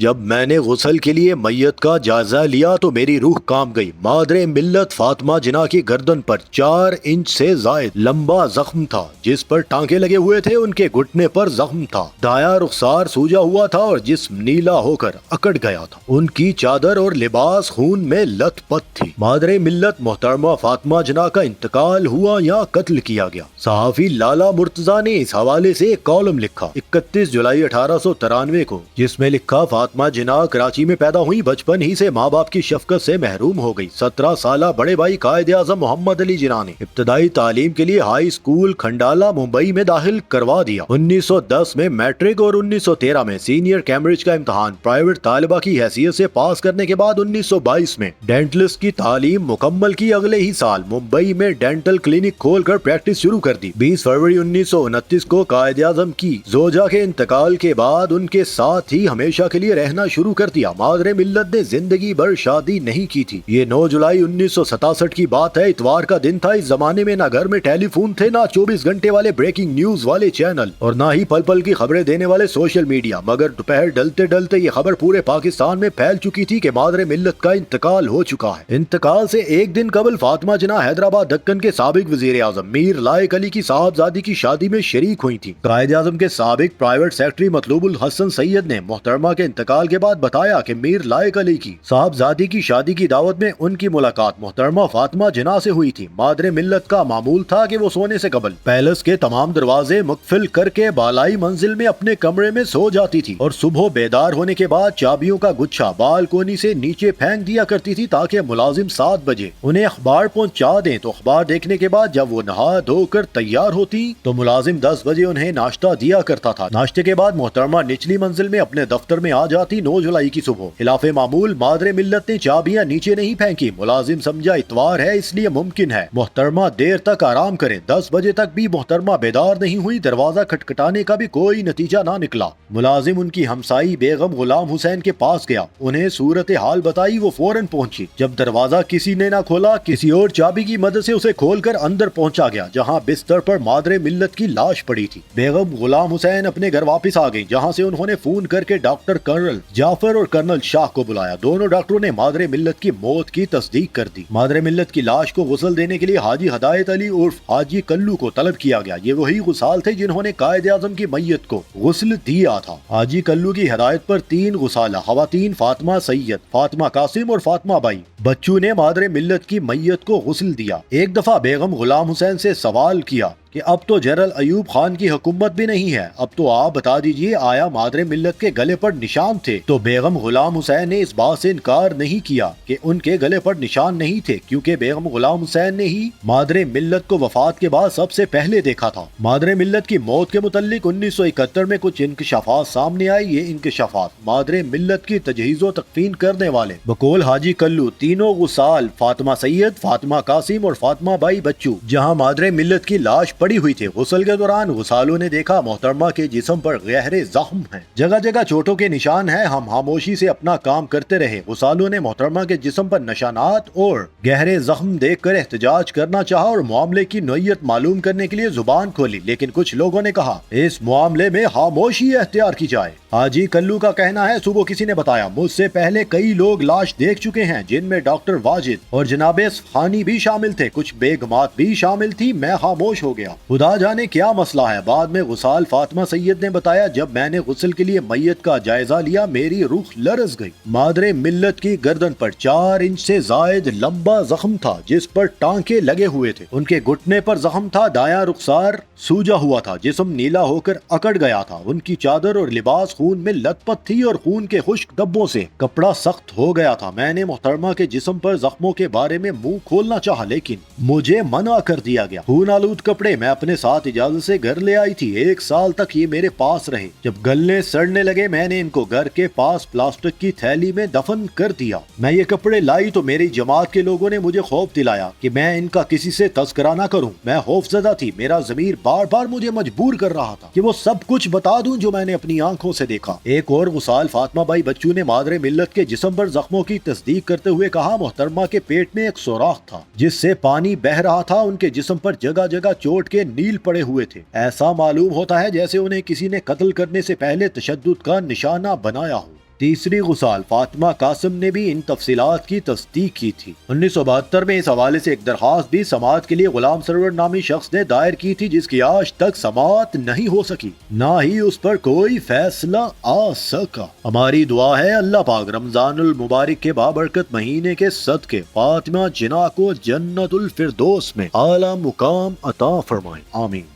جب میں نے غسل کے لیے میت کا جائزہ لیا تو میری روح کانپ گئی۔ مادر ملت فاطمہ جناح کی گردن پر 4 انچ سے زائد لمبا زخم تھا جس پر ٹانکے لگے ہوئے تھے۔ ان کے گھٹنے پر زخم تھا، دایاں رخسار سوجا ہوا تھا اور جسم نیلا ہو کر اکڑ گیا تھا۔ ان کی چادر اور لباس خون میں لت پت تھی۔ مادر ملت محترمہ فاطمہ جناح کا انتقال ہوا یا قتل کیا گیا؟ صحافی لالا مرتضیٰ نے اس حوالے سے ایک کالم لکھا 31 جولائی 1893 کو، جس میں لکھا فاطمہ جناح کراچی میں پیدا ہوئی، بچپن ہی سے ماں باپ کی شفقت سے محروم ہو گئی۔ 17 سالہ بڑے بھائی قائد اعظم محمد علی جناح نے ابتدائی تعلیم کے لیے ہائی اسکول کھنڈالہ ممبئی میں داخل کروا دیا۔ 1910 میں میٹرک اور 1913 میں سینئر کیمبرج کا امتحان پرائیویٹ طالبہ کی حیثیت سے پاس کرنے کے بعد 1922 میں ڈینٹلسٹ کی تعلیم مکمل کی۔ اگلے ہی سال ممبئی میں ڈینٹل کلینک کھول کر پریکٹس شروع کر دی۔ 20 فروری 1929 کو قائد اعظم کی زوجہ کے انتقال کے بعد ان کے ساتھ ہی ہمیشہ کے لیے رہنا شروع کر دیا۔ مادر ملت نے زندگی بھر شادی نہیں کی تھی۔ یہ 9 جولائی 1967 کی بات ہے، اتوار کا دن تھا۔ اس زمانے میں نہ گھر میں ٹیلی فون تھے، نہ 24 گھنٹے والے بریکنگ نیوز والے چینل، اور نہ ہی پل پل کی خبریں دینے والے سوشل میڈیا، مگر دوپہر ڈلتے ڈلتے یہ خبر پورے پاکستان میں پھیل چکی تھی کہ مادر ملت کا انتقال ہو چکا ہے۔ انتقال سے ایک دن قبل فاطمہ جناح حیدرآباد دکن کے سابق وزیر اعظم میر لائق علی کی صاحبزادی کی شادی میں شریک ہوئی تھی۔ قائد اعظم کے سابق پرائیویٹ سیکرٹری مطلوب الحسن سید نے محترمہ کے انتقال کے بعد بتایا کہ میر لائق علی کی صاحبزادی کی شادی کی دعوت میں ان کی ملاقات محترمہ فاطمہ جناح سے ہوئی تھی۔ مادر ملت کا معمول تھا کہ وہ سونے سے قبل پیلس کے تمام دروازے مقفل کر کے بالائی منزل میں اپنے کمرے میں سو جاتی تھی اور صبح بیدار ہونے کے بعد چابیوں کا گچھا بالکونی سے نیچے پھینک دیا کرتی تھی تاکہ ملازم 7 بجے انہیں اخبار پہنچا دیں، تو اخبار دیکھنے کے بعد جب وہ نہا دھو کر تیار ہوتی تو ملازم 10 بجے انہیں ناشتہ دیا کرتا تھا۔ ناشتے کے بعد محترمہ نچلی منزل میں اپنے دفتر میں آ جاتی۔ 9 جولائی کی صبح خلاف معمول مادر ملت نے چابیاں نیچے نہیں پھینکی۔ ملازم سمجھا اتوار ہے اس لیے ممکن ہے محترمہ دیر تک آرام کریں۔ 10 بجے تک بھی محترمہ بیدار نہیں ہوئی۔ دروازہ کھٹکھٹانے کا بھی کوئی نتیجہ نہ نکلا۔ ملازم ان کی ہمسائی بیگم غلام حسین کے پاس گیا، انہیں صورتحال بتائی۔ وہ فوراً پہنچی۔ جب دروازہ کسی نے نہ کھولا، کسی اور چابی کی مدد سے اسے کھول کر اندر پہنچا گیا، جہاں بستر پر مادر ملت کی لاش پڑی تھی۔ بیگم غلام حسین اپنے گھر واپس آ گئی، جہاں سے انہوں نے فون کر کے ڈاکٹر کرنل جعفر اور کرنل شاہ کو بلایا۔ دونوں ڈاکٹروں نے مادر ملت کی موت کی تصدیق کر دی۔ مادر ملت کی لاش کو غسل دینے کے لیے حاجی ہدایت علی عرف حاجی کلو کو طلب کیا گیا۔ یہ وہی غسال تھے جنہوں نے قائد اعظم کی میت کو غسل دیا تھا۔ حاجی کلو کی ہدایت پر 3 غسالہ خواتین فاطمہ سید، فاطمہ قاسم اور فاطمہ بائی بچو نے مادر ملت کی میت کو غسل دیا۔ ایک دفعہ بیگم غلام حسین سے سوال کیا کہ اب تو جنرل ایوب خان کی حکومت بھی نہیں ہے، اب تو آپ بتا دیجئے آیا مادر ملت کے گلے پر نشان تھے؟ تو بیگم غلام حسین نے اس بات سے انکار نہیں کیا کہ ان کے گلے پر نشان نہیں تھے، کیونکہ بیگم غلام حسین نے ہی مادر ملت کو وفات کے بعد سب سے پہلے دیکھا تھا۔ مادر ملت کی موت کے متعلق 1971 میں کچھ انکشافات سامنے آئے۔ یہ انکشافات مادر ملت کی تجہیز و تکفین کرنے والے بقول حاجی کلو تینوں غسال فاطمہ سید، فاطمہ قاسم اور فاطمہ بائی بچو جہاں مادر ملت کی لاش پڑی ہوئی تھی، غسل کے دوران غسالوں نے دیکھا محترمہ کے جسم پر گہرے زخم ہیں، جگہ جگہ چوٹوں کے نشان ہیں۔ ہم خاموشی سے اپنا کام کرتے رہے۔ غسالوں نے محترمہ کے جسم پر نشانات اور گہرے زخم دیکھ کر احتجاج کرنا چاہا اور معاملے کی نوعیت معلوم کرنے کے لیے زبان کھولی، لیکن کچھ لوگوں نے کہا اس معاملے میں خاموشی اختیار کی جائے۔ حاجی کلو کا کہنا ہے صبح کسی نے بتایا مجھ سے پہلے کئی لوگ لاش دیکھ چکے ہیں، جن میں ڈاکٹر واجد اور جناب اصفہانی بھی شامل تھے، کچھ بیگمات بھی شامل تھی۔ میں خاموش ہو گیا، خدا جانے کیا مسئلہ ہے۔ بعد میں غسال فاطمہ سید نے بتایا جب میں نے غسل کے لیے میت کا جائزہ لیا میری روح لرز گئی۔ مادر ملت کی گردن پر 4 انچ سے زائد لمبا زخم تھا جس پر ٹانکے لگے ہوئے تھے۔ ان کے گھٹنے پر زخم تھا، دایاں رخسار سوجا ہوا تھا، جسم نیلا ہو کر اکڑ گیا تھا۔ ان کی چادر اور لباس خون میں لت پت تھی اور خون کے خشک دبوں سے کپڑا سخت ہو گیا تھا۔ میں نے محترمہ کے جسم پر زخموں کے بارے میں منہ کھولنا چاہا لیکن مجھے منع کر دیا گیا۔ خون آلود کپڑے میں اپنے ساتھ اجازت سے گھر لے آئی تھی۔ 1 سال تک یہ میرے پاس رہے۔ جب گلنے سڑنے لگے میں نے ان کو گھر کے پاس پلاسٹک کی تھیلی میں دفن کر دیا۔ میں یہ کپڑے لائی تو میری جماعت کے لوگوں نے مجھے خوف دلایا کہ میں ان کا کسی سے تذکرہ نہ کروں۔ میں خوف زدہ تھی، میرا ضمیر بار بار مجھے مجبور کر رہا تھا کہ وہ سب کچھ بتا دوں جو میں نے اپنی آنکھوں سے دیکھا۔ ایک اور غسال فاطمہ بائی بچو نے مادر ملت کے جسم پر زخموں کی تصدیق کرتے ہوئے کہا محترمہ کے پیٹ میں ایک سوراخ تھا جس سے پانی بہہ رہا تھا۔ ان کے جسم پر جگہ جگہ چوٹ کے نیل پڑے ہوئے تھے، ایسا معلوم ہوتا ہے جیسے انہیں کسی نے قتل کرنے سے پہلے تشدد کا نشانہ بنایا ہو۔ تیسری غسال فاطمہ قاسم نے بھی ان تفصیلات کی تصدیق کی تھی۔ 1972 میں اس حوالے سے ایک درخواست بھی سماعت کے لیے غلام سرور نامی شخص نے دائر کی تھی، جس کی آج تک سماعت نہیں ہو سکی، نہ ہی اس پر کوئی فیصلہ آ سکا۔ ہماری دعا ہے اللہ پاک رمضان المبارک کے بابرکت مہینے کے صدقے فاطمہ جناح کو جنت الفردوس میں اعلیٰ مقام عطا فرمائے، آمین۔